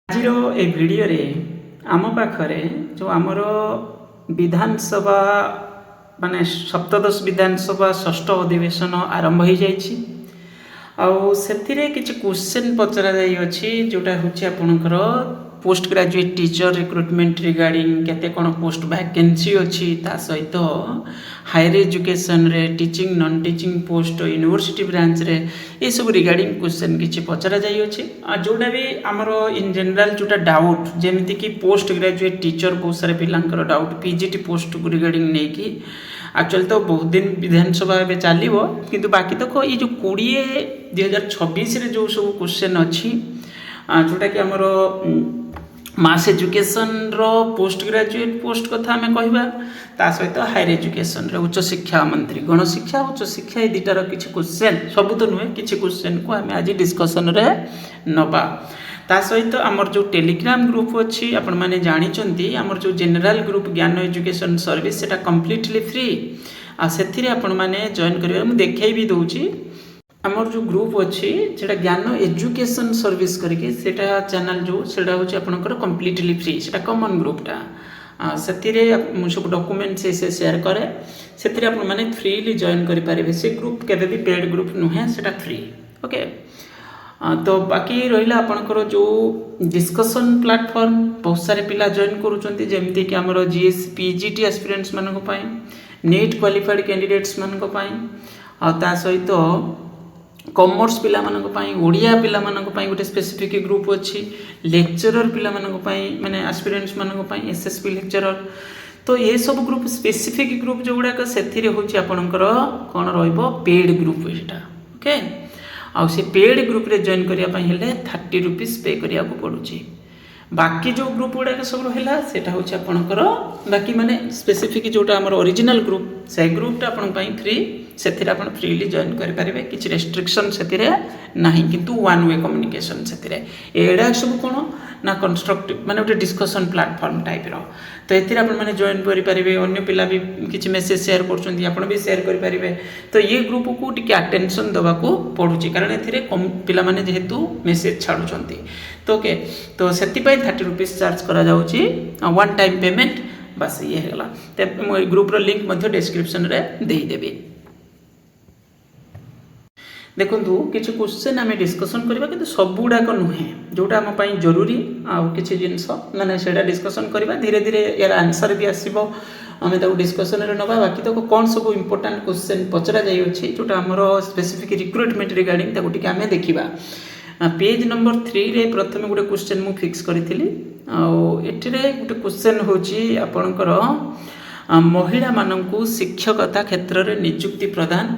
ଆଜିର ଏ ଭିଡ଼ିଓରେ ଆମ ପାଖରେ ଯେଉଁ ଆମର ବିଧାନସଭା ମାନେ ସପ୍ତଦଶ ବିଧାନସଭା ଷଷ୍ଠ ଅଧିବେଶନ ଆରମ୍ଭ ହୋଇଯାଇଛି। ଆଉ ସେଥିରେ କିଛି କ୍ୱେଶ୍ଚନ୍ ପଚରାଯାଇଅଛି ଯେଉଁଟା ହେଉଛି ଆପଣଙ୍କର post graduate teacher recruitment regarding केते कौन पोस्ट वैकेंसी अच्छी ता सहित हायर एजुकेशन रे teaching non teaching post university branch रे ये सब रिगार्डिंग क्वेश्चन किछि पचरा जाई अछि जोटा भी हमर इन जनरल जोटा डाउट जेमिति कि पोस्ट ग्रेजुएट टीचर बहुत सारे पिलांकर डाउट पीजीटी पोस्ट रिगार्डिंग नै कि एक्चुअली तो बहुत दिन विधानसभा में चलो किंतु बाकी तक ये जो 20 रे जो सब क्वेश्चन अच्छी जोटा कि हमर मास एजुकेशन रो पोस्ट ग्रेजुएट पोस्ट कथा आम कहवा सहित हायर एजुकेशन रे उच्च शिक्षा मंत्री गणशिक्षा उच्च शिक्षा ये दुटार किसी क्वेश्चन सब तो नुहे किसी क्वेश्चन को आम आज डिस्कसन रे नबा ता सहित आमर जो टेलीग्राम ग्रुप अच्छी आपण माने जानी आमर जो जनरल ग्रुप ज्ञान एजुकेशन सर्विस सेटा कम्प्लीटली फ्री आ सेथिरे आपण माने जॉइन करिवे मु देखाई भी दउची आमर जो ग्रुप अच्छी से ज्ञान एजुकेशन सर्विस करके सेटा चैनल जो सेटा होची आपनकर कम्प्लीटली फ्री सेटा कॉमन ग्रुपटा से सब डॉक्यूमेंट से शेयर करे से आपण माने फ्रीली जॉइन करि पारिबे से ग्रुप केबे भी पेड ग्रुप नुहे सेटा फ्री ओके तो बाकी रहिला आपनकर जो डिस्कशन प्लेटफॉर्म बहुत सारे पिला जॉइन करूचंती जेमती कि हमर जीएस पीजीटी एस्पिरेंट्स मानको पई नीट क्वालिफाइड कैंडिडेट्स मानको पई आ ता सहित कॉमर्स पिला मानको पई ओडिया पिला मानको पई गोटे स्पेसिफिक ग्रुप अच्छी लेक्चरर पिला मानको पई माने एस्पिरेंट्स मानको पई एसएसपी लेक्चरर तो ये सब ग्रुप स्पेसिफिक ग्रुप जो गुडा सेथिरे होची आपनकर कोन रहइबो पेड ग्रुप एटा ओके आ से पेड ग्रुप रे जॉइन करिया पई हेले 30 रुपीस पे करिया को पडुची बाकी जो ग्रुप गुडा सब रहिला सेटा होची आपनकर बाकी माने स्पेसिफिक जोटा हमर ओरिजिनल ग्रुप से ग्रुपटा आपन पई फ्री सेथिरे आपण फ्रीली जॉइन करि पारिबे किछि रेस्ट्रिक्शन सेथिरे नाही किंतु वन वे कम्युनिकेशन सेथिरे एडा सब कोन ना कंस्ट्रक्टिव माने ओटे डिस्कशन प्लेटफॉर्म टाइप रो तो एथिरे आपण माने जॉइन करि पारिबे अन्य पिला भी किछि मेसेज शेयर करछुंती आपण भी शेयर करि पारिबे तो ये ग्रुप को टिके अटेंशन दबा को पडुची कारण एथिरे पिला माने जेहेतु मेसेज छाडुछंती तो ओके तो सेति पई 30 रुपीस चार्ज करा जाउची वन टाइम पेमेंट बस ये हेला ते ग्रुप रो लिंक मध्ये डिस्क्रिप्शन रे देई देबी देखु किसी क्वेश्चन आम डिस्कसन करवा कि सबुड़ाक नुहे जोटा आम जरूरी आउ कि जिनस मैंने से डिस्कसन करवा धीरे धीरे यार आंसर भी आसो आम डिस्कसन रे नवा बाकी तो कौन सब इंपोर्टाट क्वेश्चन पचरा जाइए जोटा आमर स्पेसिफिक रिक्रुटमेंट रिगार्डिंग ताकू आम देखा पेज नंबर 3 रे प्रथम गोटे क्वेश्चन मु फिक्स करी एठिरे गोटे क्वेश्चन होची आपणकर महिला माननकु शिक्षकता क्षेत्र रे नियुक्ति प्रदान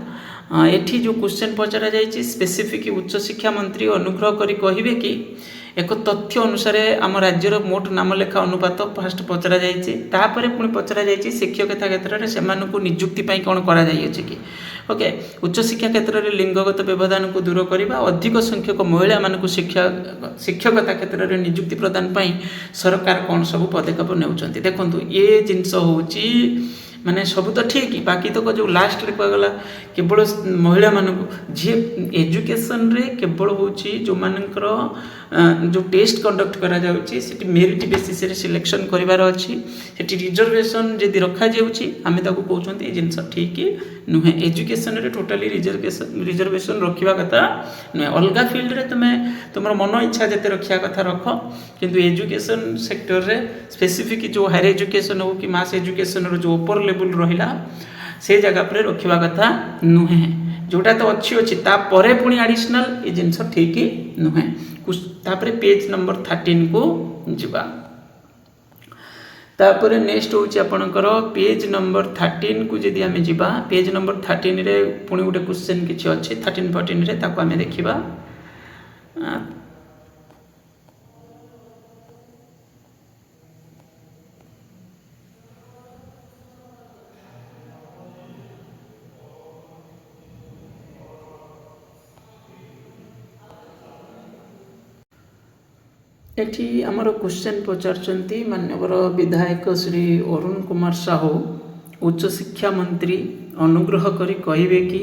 एठी जो क्वेश्चन पचरा जाइए स्पेसिफिक उच्च शिक्षा मंत्री अनुग्रह करी कहिबे कि एक तथ्य अनुसार आम राज्यर मोट नामलेखा अनुपात फास्ट पचरा जाइए तापर पुणी पचरा जाइए शिक्षकता क्षेत्र में से नियुक्ति कौन करा जाइए कि ओके उच्च शिक्षा क्षेत्र में लिंगगत व्यवधान को दूर करने अधिक संख्यक महिला मानक शिक्षकता क्षेत्र में नियुक्ति प्रदान पाई सरकार कौन सब पदक्षेप नेउछंती देखु ये जिनस होची माने सब तो ठीक बाकी तो जो लास्ट रे कहगला केवल महिला मानक जी एजुकेशन रे केवल होची जो मानकर जो टेस्ट कंडक्ट करा जाउची सेठी मेरिट बेसिस रे सिलेक्शन करिवार अछि सेठी रिजर्वेशन जदि रखा जाउची आमे ताको कहउछंती ए जिंस ठीक नुहे एजुकेशन रे टोटली रिजर्वेशन रखिबा कथा नुहे अलगा फील्ड रे तुमर मन इच्छा जते रखिया कथा रख किंतु एजुकेशन सेक्टर रे स्पेसिफिक जो हायर एजुकेशन हो कि मास एजुकेशन रो जो ऊपर लेवल रहिला से जगह पर रखिबा कथा नुहे जोटा तो अच्छी तापर पुणी एडिशनल ये जिनस ठीक नुहे तापर पेज नंबर 13 को जिबा तापर नेक्स्ट होची आपनकर पेज नंबर 13 को जदि आमे जिबा पेज नंबर 13 रे पुणी गोटे क्वेश्चन किछि अछि 13 14 रे ताको आमे देखिबा एठी आमर क्वेश्चन पचारचंती माननीय विधायक श्री अरुण कुमार साहू उच्च शिक्षा मंत्री अनुग्रह करी कहिबे कि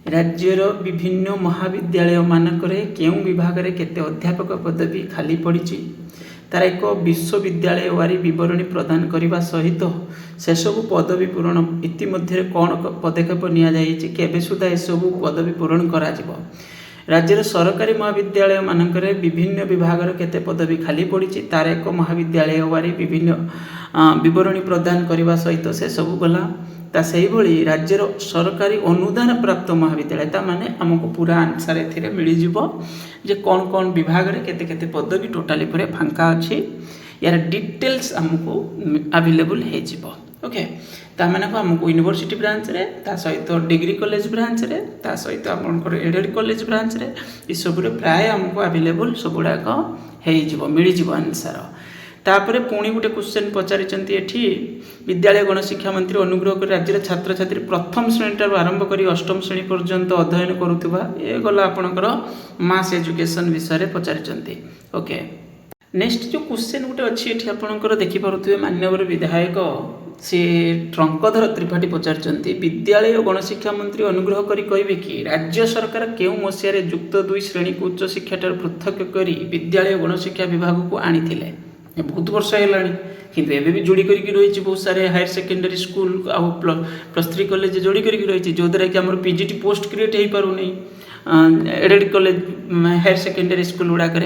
राज्यर विभिन्न महाविद्यालय मानकरे केउं विभाग रे केते अध्यापक पदवी खाली पड़िछि ତାର ଏକ ବିଶ୍ୱବିଦ୍ୟାଳୟ ୱାରୀ ବିବରଣୀ ପ୍ରଦାନ କରିବା ସହିତ ସେସବୁ ପଦବୀ ପୂରଣ ଇତିମଧ୍ୟରେ କ'ଣ ପଦକ୍ଷେପ ନିଆଯାଇଛି, କେବେ ସୁଦ୍ଧା ଏସବୁ ପଦବୀ ପୂରଣ କରାଯିବ। ରାଜ୍ୟର ସରକାରୀ ମହାବିଦ୍ୟାଳୟ ମାନଙ୍କରେ ବିଭିନ୍ନ ବିଭାଗର କେତେ ପଦବୀ ଖାଲି ପଡ଼ିଛି ତାର ଏକ ମହାବିଦ୍ୟାଳୟ ୱାରୀ ବିଭିନ୍ନ ବିବରଣୀ ପ୍ରଦାନ କରିବା ସହିତ ସେସବୁ ଗଲା। ତା ସେଇଭଳି ରାଜ୍ୟର ସରକାରୀ ଅନୁଦାନ ପ୍ରାପ୍ତ ମହାବିଦ୍ୟାଳୟ ତା ମାନେ ଆମକୁ ପୁରା ଆନ୍ସର ଏଥିରେ ମିଳିଯିବ ଯେ କ'ଣ କ'ଣ ବିଭାଗରେ କେତେ କେତେ ପଦବୀ ଟୋଟାଲି ପୁରା ଫାଙ୍କା ଅଛି, यार डिटेल्स आमको अवेलेबल हो ओके तामाने आमको यूनिवर्सिटी ब्रांच रे ता सहित डिग्री कॉलेज ब्रांच रे ता सहित आपनकर एडेड कॉलेज ब्रांच रे ई सब रे प्राय आमको अवेलेबल सब गुड़ाक हो मिल जाव आंसर। तापर पुणी गोटे क्वेश्चन पचारिचंती एठी विद्यालय गणशिक्षा मंत्री अनुग्रह कर राज्य छात्र छात्री प्रथम श्रेणी आरंभ कर अष्टम श्रेणी पर्यंत अध्ययन करुवा ये गला आपणकर मास एजुकेशन विषय पचारिचंती ओके। नेक्स्ट जो क्वेश्चन गोटे अच्छी एठी आपणकर देखि पारुथिबे माननीय विधायक सी ट्रंकधर त्रिपाठी पचारिचंती विद्यालय गणशिक्षा मंत्री अनुग्रह करी कहबे कि राज्य सरकार केउ मसियारे युक्त 2 श्रेणी को उच्च शिक्षा पृथक करी विद्यालय गणशिक्षा विभाग को आनिथिले बहुत वर्ष है किंतु एबे भी जोड़ी करके रही बहुत सारे हायर सेकेंडरी स्कूल आउ प्लस 3 कॉलेज जोड़ी करके रही जो द्वारा कि आम पीजीटी पोस्ट क्रिएट हो पार aided college higher secondary school गुड़ाक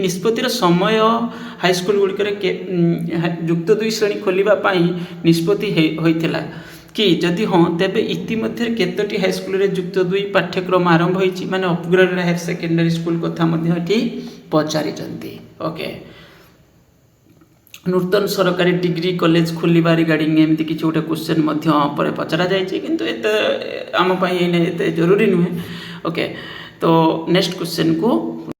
निष्पत्तिर समय हाई स्कूल गुड़िक युक्त 2 श्रेणी खोलने निष्पत्ति होता कि जदि हाँ तेबे इतिमध्य केतोटी हाई स्कूल रे युक्त 2 पाठ्यक्रम आरंभ होती माने अपग्रेड हायर सेकेंडरी स्कूल कथा पचारिचंती ओके। नूतन सरकारी डिग्री कॉलेज खोलिबा रिगार्डिंग एमती किसी गोटे क्वेश्चन पर पचरा जाइए किंतु एत आम एते जरूरी नुहे ओके। तो नेक्स्ट क्वेश्चन को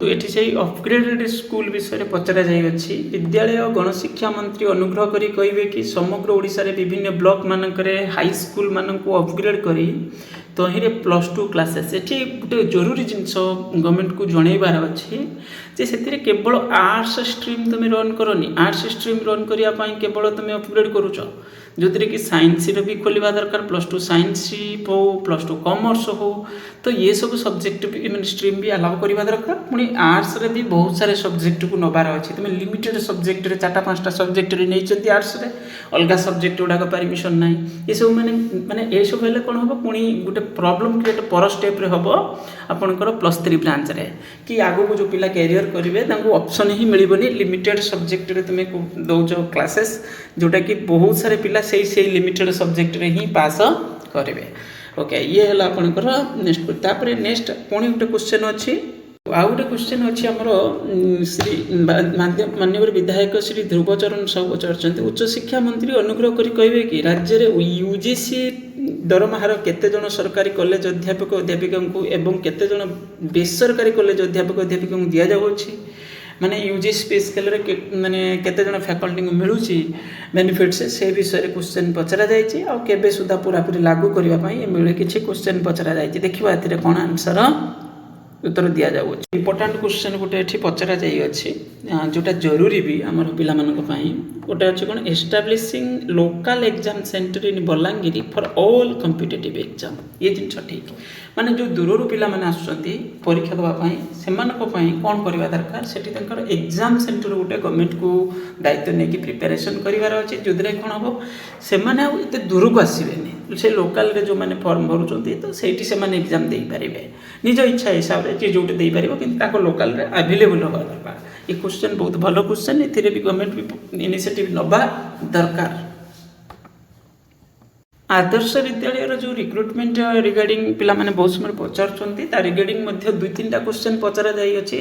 तो ये से अपग्रेडेड स्कूल विषय पचरा जाइए विद्यालय गणशिक्षा मंत्री अनुग्रह करी कहबे कि समग्र ओडिशा रे विभिन्न ब्लॉक मानकरे हाई स्कूल मानक अपग्रेड करी तो ही +2 क्लासेस ये गोटे जरूरी जिनस गवर्नमेंट को जनइबार अच्छी जे से केवल आर्ट्स स्ट्रीम तुम रन करनी आर्ट्स स्ट्रीम रन करने केवल तुम अपग्रेड करुच जो कि साइंस भी खोलिबा दरकार +2 साइंस हो +2 कॉमर्स हो तो ये सब सब्जेक्ट भी मैंने स्ट्रीम भी अलाउ करवा दरकार पुणी आर्ट्स रे भी बहुत सारे सब्जेक्ट को नबार अच्छे तुम लिमिटेड सब्जेक्ट रे 4-5टा सब्जेक्ट रे नहीं आर्ट्स रे अलग सब्जेक्ट गुड़ाक परमिशन ना ये सब माने माने ये सब हेल्ले कौन हम पुणी गोटे प्रॉब्लम क्रिएट पर स्टेप रे हम आपंकर +3 ब्रांच रे कि आगो को जो पिला कैरियर करेंगे ऑप्शन ही मिलबनी लिमिटेड सब्जेक्ट रे तुम दौच क्लासेस जोटा कि बहुत सारे पिला से लिमिटेड सब्जेक्ट रे ही पास करेंगे ओके। ये है आपंकर नेक्स्ट तापर नेक्स्ट पुणी गोटे क्वेश्चन अच्छी आउ गोटे क्वेश्चन अच्छी आमर श्री माननीय विधायक श्री ध्रुवचरण साहू पचार उच्च शिक्षा मंत्री अनुग्रह करी कहबे कि राज्य में यूजीसी दरमाहार केते जन सरकारी कॉलेज अध्यापक अध्यापिका को एवं केते जन बेसरकारी कॉलेज अध्यापक अध्यापिका को दिया जाउछि माने यूजीसी पे स्केल रे माने केते जन फैकल्टी को मिलुछि बेनिफिट्स से विषय क्वेश्चन पचरा जाइछि आ केबे सुधा पूरा पूरी लागू करबा पई मिले किछि क्वेश्चन पचरा जाइछि देखिबा एथिरे कोन आंसर उत्तर दि जाऊ इम्पोर्टाट क्वेश्चन गोटे ये पचरा जाइए जोटा जरूरी भी आमर पाई गोटे अच्छे कौन establishing local exam centre in Balangir for all competitive exam ये जिन ठीक माने जो दूर पिला माने आसुचंती परीक्षा देवाई से कौन करवा दरकार से एग्जाम सेंटर गोटे गवर्नमेंट को दायित्व नहीं कि प्रिपेरेसन करार अच्छे जो कौन हम से दूर को आसबेनि से लोकल रे जो मैंने फॉर्म भरुचंती तो सेठी से माने एग्जाम दे पारिबे निज इच्छा हिसाब से जोटे दे पारिबो किंतु लोकल रे अवेलेबल होगा दरकार। ये क्वेश्चन बहुत भल क्वेश्चन एथिरे भी गवर्नमेंट भी इनिशिएटिव नबा दरकार। आदर्श विद्यालय जो रिक्रुटमेंट रिगार्डिंग पिला माने बहुत समय पचारुचंती ता रिगार्डिंग मध्य 2-3टा क्वेश्चन पचरा जाई अछि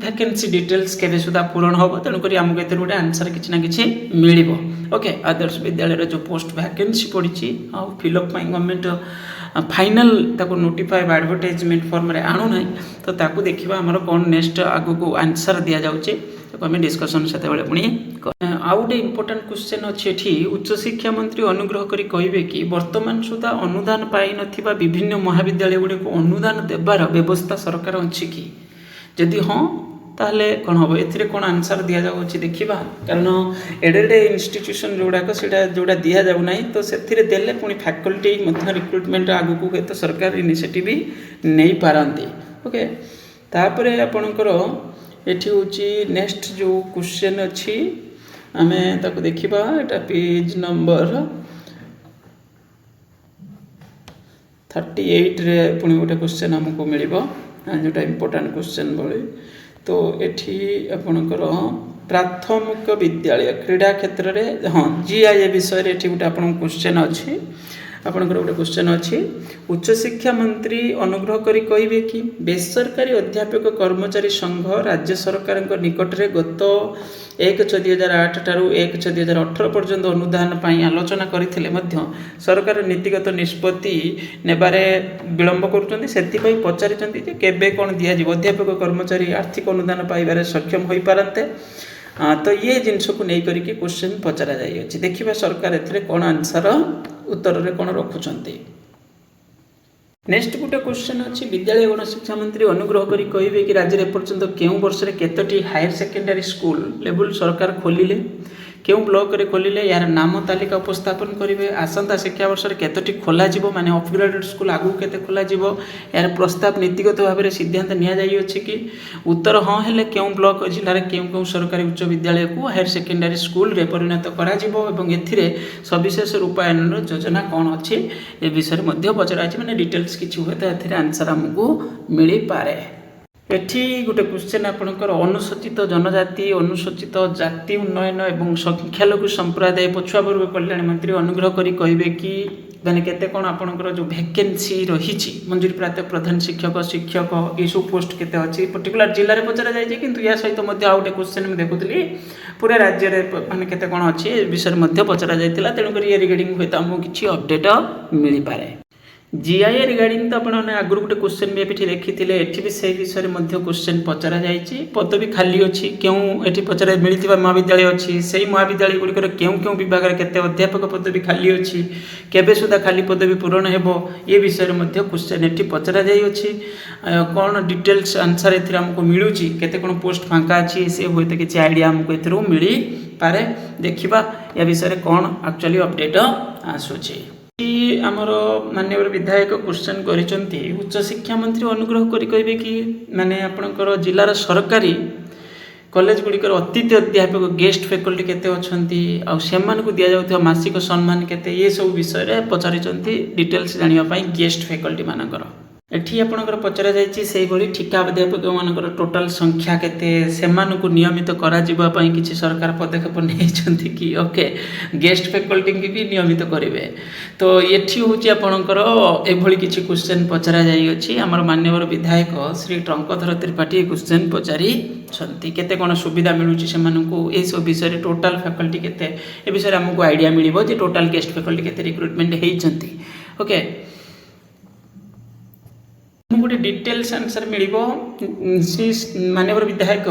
वैकेंसी डिटेल्स केबे सुधा पूरण होबो तेणु करी हमको एते गोटे आंसर किछि ना किछि मिलिबो ओके। आदर्श विद्यालय जो पोस्ट वैकेंसी पड़ी आ फिलअप गवर्नमेंट फाइनल ताको नोटिफाइड एडवर्टाइजमेंट फॉर्म रे आणु नै तो ताको देखिबा हमर कोन नेक्स्ट आगु को आंसर दिया जाउचे तो आम डिस्कसन से पुणी आउ गोटे इम्पोर्टाट क्वेश्चन अच्छी उच्च शिक्षा मंत्री अनुग्रह करी कहबे कि वर्तमान सुधा अनुदान पाई नथिबा विभिन्न महाविद्यालय गुड़ी को अनुदान देवार व्यवस्था सरकार अच्छी कि जदि हाँ ताहले कौन हम ए कौन आंसर दि जाऊँगी देखा कारण एडेड इन्स्टिट्यूशन जोड़ाक से जोड़ा दि जाऊना तो से देले पुणी फैकल्टी रिक्रुटमेंट आगू को सरकार इनिशिएटिव नहीं पारती ओके। तापर आपणकर एठी होची नेक्स्ट जो क्वेश्चन अच्छी आम ताको देखा एटा पेज नंबर 38 रे पुणी गोटे क्वेश्चन आमको मिल जोटा इम्पोर्टाट क्वेश्चन भली तो एठी आपणकर प्राथमिक विद्यालय क्रीड़ा क्षेत्र में हाँ जीआई विषय रे एठी गोटे आपन क्वेश्चन अच्छी आपंकर गोटे क्वेश्चन अच्छी उच्चशिक्षा मंत्री अनुग्रह करी कहिबे कि बेसरकारी अध्यापक कर्मचारी संघ राज्य सरकार निकट में गत 1/6/2008 ठारू 1/6/2018 पर्यंत अनुदान पाई आलोचना करथिले मध्य सरकार नीतिगत निष्पत्ति नेबारे विलंब करुचंती सेति पचारिचंती जे केबे कोन दिया जीव अध्यापक कर्मचारी आर्थिक अनुदान पाइबारे सक्षम होई पारंते तो ये जिनस को नहीं करके क्वेश्चन पचरा जाइए देखिए सरकार एथिरे कौन आंसर उत्तर रे कौन रखुचंती। नेक्स्ट गोटे क्वेश्चन अच्छी विद्यालय गणशिक्षा मंत्री अनुग्रह करी कहिबे कि राज्य में एपर्यंत केउं वर्ष रे केतोटी हायर सेकेंडरी स्कूल लेवल सरकार खोलिले केउं ब्लॉक रे खोलिले यार नाम तालिका उपस्थापन करेंगे आसंता शिक्षा वर्ष रे केतोटी खोला जिवो माने अपग्रेडेड स्कूल आगु केते खोला जिवो यार प्रस्ताव नीतिगत भाव में सिद्धांत निया जाई अछि कि उत्तर हाँ हेले केउं ब्लॉक जिले में केउं सरकारी उच्च विद्यालय को हायर सेकेंडरी स्कूल रे परिणत करा जिवो एवं एथिरे सविशेष रूपायन योजना कौन अच्छी ए विषय में पचरा माने डिटेल्स किछि हुए तो एथिरे आंसर हमको मिली पारे। एठी गोटे क्वेश्चन आपणकर अनुसूचित जनजाति अनुसूचित जाति उन्नयन एवं संख्यालघु संप्रदाय पछुआ वर्ग कल्याण मंत्री अनुग्रह करी कहिबे कि माने केते कोन आपणकर जो वैकेंसी रही मंजूरी प्राप्त प्रधान शिक्षक शिक्षक ये सब पोस्ट केते अछि पर्टिकुलर जिल्ला रे पचरा जाय किंतु या सहित मध्य आ गोटे क्वेश्चन में देखुतली पूरा राज्य रे माने केते कोन अछि ए विषय मध्य पचरा जायतिला तेणु करी ये रिगार्डिंग होय त हमहु किछि अपडेट मिली पारे। जीआई रिगार्डिंग तो आपने आगुरी गोटे क्वेश्चन भी ये देखी एटी भी से विषय में क्वेश्चन पचरा जाइए पदवी खाली अच्छी क्यों ये पचरा मिलता महाविद्यालय अच्छी से महाविद्यालय गुड़िकर क्यों क्यों विभाग में केते अध्यापक पदवी खाली अच्छी केबे सुधा खाली पदवी पूरण हेबो ये विषय में क्वेश्चन ये पचरा जाइए कौन डिटेल्स आंसर एमको मिलूँ केते कौन पोस्ट फांका अच्छी से हुए तो किसी आइडिया आमको ए मिली पारे देखा या विषय कौन एक्चुअली अपडेट आसूची। आमर माननीय विधायक क्वेश्चन करिसेंती उच्च शिक्षा मंत्री अनुग्रह करी कहिबे कि माने आपणकर जिलार सरकारी कॉलेज गुड़िकर अतिथि अध्यापक गेस्ट फैकल्टी केते अछंती आ सेमान को दिया जाउथि मासिक सम्मान केते ये सब विषय रे पचारिचंती डिटेल्स जानिबा पई गेस्ट फैकल्टी मानकर एठी आपणकर पचरा जाइछि सेही भली ठिका अध्यापक मानकर टोटल संख्या केते सेमान को नियमित करा जिबा पई किछि सरकार पदक्षेप नेइछंती कि ओके गेस्ट फैकल्टी की भी नियमित करिवे तो एठी होछि आपणकर एभली किछि क्वेश्चन पचरा जाई अछि हमर माननीय विधायक श्री टंकधर त्रिपाठी क्वेश्चन पचारि छंती केते कोन सुविधा मिलुछि सेमानकु ए सब विषय टोटल फैकल्टी केते ए विषय हमकु आइडिया मिलिबो जे टोटल गेस्ट फैकल्टी केते रिक्रुटमेंट हेइछंती ओके गोटे डिटेल्स आंसर मिलिबो श्री माननीय विधायक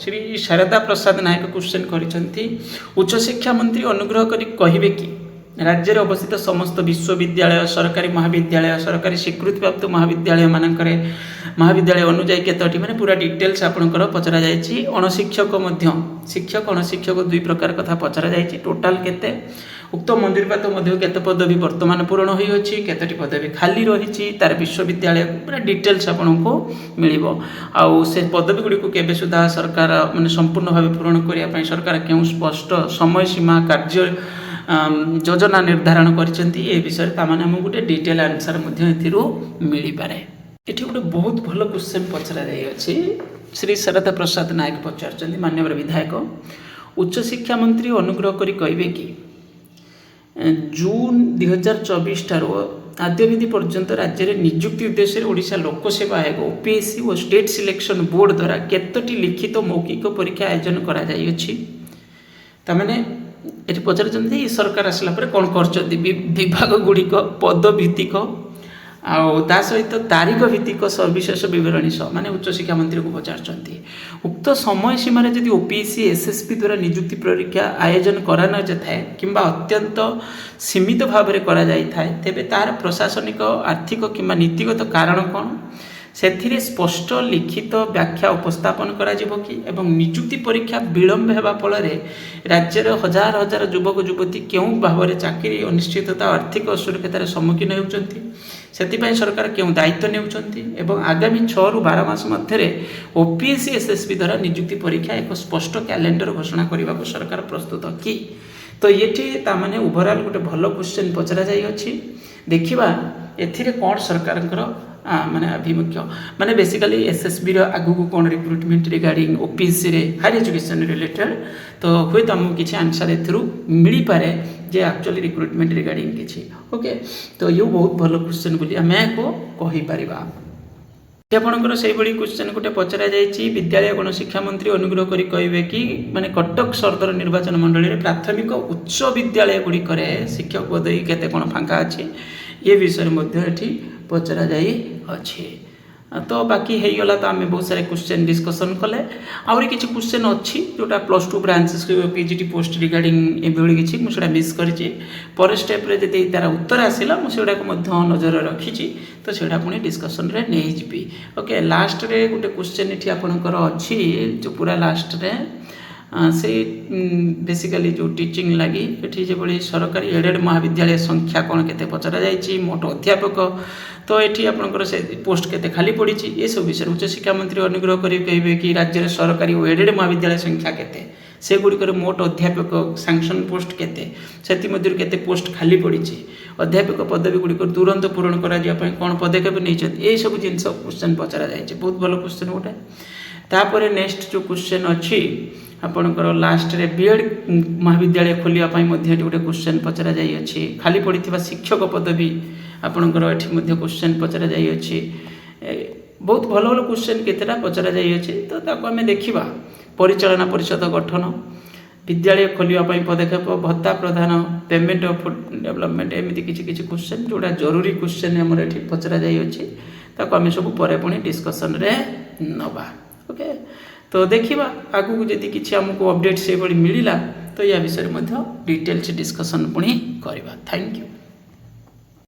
श्री शारदा प्रसाद नायक क्वेश्चन करिसंती उच्च शिक्षा मंत्री अनुग्रह करी कहिबे कि राज्य में अवस्थित समस्त विश्वविद्यालय सरकारी महाविद्यालय सरकारी स्वीकृति प्राप्त महाविद्यालय मानकरे महाविद्यालय अनुजाई केतोटी माने पूरा डिटेल्स आपनकर पचरा जाइछि अणशिक्षक मध्य शिक्षक अणशिक्षक दुई प्रकार कथा पचरा जाइछि टोटाल केते उक्त मंजूरी प्राप्त मध्य केते पदवी वर्तमान पूरण होई अछि केतोटी पदवी खाली रहिछि तार विश्वविद्यालय पूरा डिटेल्स आपनको मिलिबो आ से पदवी गुडी को केबे सुधा सरकार माने संपूर्ण भाव पूरण करिया पई सरकार केउ स्पष्ट समय सीमा कार्य योजना निर्धारण करिसेंती ए विषय तामाने हम गोटे डिटेल आंसर मध्य एथिरु मिली पारे। एठी गोटे बहुत भलो क्वेश्चन पचरा जाई अछि श्री शारदा प्रसाद नायक पचारचंदी माननीय विधायक उच्च शिक्षा मंत्री अनुग्रह करी कहिबे कि जून 2024 ठारू आद्यविधि पर्यंत राज्य में नियुक्ति उद्देश्य ओडिशा लोकसेवा आयोग ओपीएससी और स्टेट सिलेक्शन बोर्ड द्वारा केतोटी लिखित मौखिक परीक्षा आयोजन करा जाई अछि तामाने ये पचार सरकार आसला कौन कर विभाग गुड़िक पद भित्तिक आ सहित तारीख भित्तिक सविशेष विवरणी सह माने उच्च शिक्षा मंत्री को पचार उक्त समय सीमा जदि ओपीएससी एसएसपी द्वारा नियुक्ति परीक्षा आयोजन करा न जाए किंबा अत्यंत सीमित भाव में करा जाई थाए तेबे तार प्रशासनिक आर्थिक किंबा नीतिगत कारण कौन से स्पष्ट लिखित व्याख्या उपस्थापन करा जिवो कि एवं नियुक्ति परीक्षा विलंब हेबा फल राज्यर हजार हजार युवक युवती क्यों भाव में चाकरी अनिश्चितता आर्थिक असुरक्षार सम्मुखीन होउचंती ସେଥିପାଇଁ ସରକାର କେଉଁ ଦାୟିତ୍ୱ ନେଉଛନ୍ତି ଏବଂ ଆଗାମୀ 6 ରୁ 12 ମାସ ମଧ୍ୟରେ ଓପିଏସସି ଏସଏସବି ଦ୍ୱାରା ନିଯୁକ୍ତି ପରୀକ୍ଷା ଏକ ସ୍ପଷ୍ଟ କ୍ୟାଲେଣ୍ଡର ଘୋଷଣା କରିବାକୁ ସରକାର ପ୍ରସ୍ତୁତ କି? ତ ଏଠି ତାମାନେ ଓଭରାଲ୍ ଗୋଟେ ଭଲ କ୍ୱେଶ୍ଚନ୍ ପଚରା ଯାଇଅଛି। ଦେଖିବା ଏଥିରେ କ'ଣ ସରକାରଙ୍କର ମାନେ ଆଭିମୁଖ୍ୟ ମାନେ ବେସିକାଲି ଏସଏସବିର ଆଗକୁ କ'ଣ ରିକ୍ରୁଟମେଣ୍ଟ ରିଗାର୍ଡିଂ ଓପିଏସସିରେ ହାୟର ଏଜୁକେସନ୍ ରିଲେଟେଡ୍ ତ ହୁଏତ ଆମକୁ କିଛି ଆନ୍ସର୍ ଏଥିରୁ ମିଳିପାରେ ଯେ ଆକ୍ଚୁଆଲି ରିକ୍ରୁଟମେଣ୍ଟ ରିଗାର୍ଡିଂ କିଛି ଓକେ। ତ ଇଏ ବହୁତ ଭଲ କ୍ୱେଶ୍ଚନ୍ ବୋଲି ଆମେ ଏହାକୁ କହିପାରିବା। ଆପଣଙ୍କର ସେଇଭଳି କ୍ୱେଶ୍ଚନ୍ ଗୋଟେ ପଚରା ଯାଇଛି, ବିଦ୍ୟାଳୟ ଗଣଶିକ୍ଷା ମନ୍ତ୍ରୀ ଅନୁଗ୍ରହ କରି କହିବେ କି ମାନେ କଟକ ସଦର ନିର୍ବାଚନ ମଣ୍ଡଳୀରେ ପ୍ରାଥମିକ ଉଚ୍ଚ ବିଦ୍ୟାଳୟ ଗୁଡ଼ିକରେ ଶିକ୍ଷକ ପଦବୀ କେତେ କ'ଣ ଫାଙ୍କା ଅଛି ଏ ବିଷୟରେ ମଧ୍ୟ ଏଠି ପଚରା ଯାଇଅଛି। ତ ବାକି ହେଇଗଲା। ତ ଆମେ ବହୁତ ସାରା କ୍ୱେଶ୍ଚନ୍ ଡିସ୍କସନ୍ କଲେ। ଆହୁରି କିଛି କ୍ୱେଶ୍ଚନ୍ ଅଛି ଯେଉଁଟା +2 ବ୍ରାଞ୍ଚେସ୍ ପିଜିଟି ପୋଷ୍ଟ ରିଗାର୍ଡିଂ ଏଭଳି କିଛି ମୁଁ ସେଇଟା ମିସ୍ କରିଛି। ପରେ ଷ୍ଟେପ୍ରେ ଯଦି ତା'ର ଉତ୍ତର ଆସିଲା ମୁଁ ସେଗୁଡ଼ାକୁ ମଧ୍ୟ ନଜର ରଖିଛି, ତ ସେଇଟା ପୁଣି ଡିସ୍କସନ୍ରେ ନେଇଯିବି। ଓକେ, ଲାଷ୍ଟରେ ଗୋଟେ କ୍ୱେଶ୍ଚନ୍ ଏଠି ଆପଣଙ୍କର ଅଛି ଯେଉଁ ପୁରା ଲାଷ୍ଟରେ ସେଇ ବେସିକାଲି ଯେଉଁ ଟିଚିଂ ଲାଗି ଏଠି ଯେଭଳି ସରକାରୀ ଏଡେଡ୍ ମହାବିଦ୍ୟାଳୟ ସଂଖ୍ୟା କ'ଣ କେତେ ପଚରା ଯାଇଛି, ମୋଟ ଅଧ୍ୟାପକ ତ ଏଠି ଆପଣଙ୍କର ସେ ପୋଷ୍ଟ କେତେ ଖାଲି ପଡ଼ିଛି ଏସବୁ ବିଷୟରେ ଉଚ୍ଚଶିକ୍ଷା ମନ୍ତ୍ରୀ ଅନୁଗ୍ରହ କରି କହିବେ କି ରାଜ୍ୟରେ ସରକାରୀ ଓ ଏଡେଡ୍ ମହାବିଦ୍ୟାଳୟ ସଂଖ୍ୟା କେତେ, ସେଗୁଡ଼ିକରେ ମୋଟ ଅଧ୍ୟାପକ ସାଂସନ୍ ପୋଷ୍ଟ କେତେ, ସେଥିମଧ୍ୟରୁ କେତେ ପୋଷ୍ଟ ଖାଲି ପଡ଼ିଛି, ଅଧ୍ୟାପକ ପଦବୀ ଗୁଡ଼ିକ ତୁରନ୍ତ ପୂରଣ କରାଯିବା ପାଇଁ କ'ଣ ପଦକ୍ଷେପ ନେଇଛନ୍ତି, ଏହିସବୁ ଜିନିଷ କ୍ୱେଶ୍ଚନ୍ ପଚରା ଯାଇଛି। ବହୁତ ଭଲ କ୍ୱେଶ୍ଚନ୍ ଗୋଟେ। ତାପରେ ନେକ୍ସଟ ଯେଉଁ କ୍ୱେଶ୍ଚନ୍ ଅଛି ଆପଣଙ୍କର ଲାଷ୍ଟରେ ବିଏଡ୍ ମହାବିଦ୍ୟାଳୟ ଖୋଲିବା ପାଇଁ ମଧ୍ୟ ଏଠି ଗୋଟେ କ୍ୱେଶ୍ଚନ୍ ପଚରା ଯାଇଅଛି। ଖାଲି ପଡ଼ିଥିବା ଶିକ୍ଷକ ପଦବୀ ଆପଣଙ୍କର ଏଠି ମଧ୍ୟ କ୍ୱେଶ୍ଚନ୍ ପଚରା ଯାଇଅଛି। ବହୁତ ଭଲ ଭଲ କ୍ୱେଶ୍ଚନ୍ କେତେଟା ପଚରା ଯାଇଅଛି, ତ ତାକୁ ଆମେ ଦେଖିବା। ପରିଚାଳନା ପରିଷଦ ଗଠନ, ବିଦ୍ୟାଳୟ ଖୋଲିବା ପାଇଁ ପଦକ୍ଷେପ, ଭତ୍ତା ପ୍ରଦାନ, ପେମେଣ୍ଟ ଅଫ୍ ଡେଭଲପମେଣ୍ଟ, ଏମିତି କିଛି କିଛି କ୍ୱେଶ୍ଚନ୍ ଯେଉଁଟା ଜରୁରୀ କ୍ୱେଶ୍ଚନ୍ ଆମର ଏଠି ପଚରା ଯାଇଅଛି, ତାକୁ ଆମେ ସବୁ ପରେ ପୁଣି ଡିସ୍କସନ୍ରେ ନେବା। ଓକେ, ତ ଦେଖିବା ଆଗକୁ ଯଦି କିଛି ଆମକୁ ଅପଡେଟ୍ ସେଭଳି ମିଳିଲା ତ ୟା ବିଷୟରେ ମଧ୍ୟ ଡିଟେଲ୍ସ ଡିସ୍କସନ୍ ପୁଣି କରିବା। Thank you.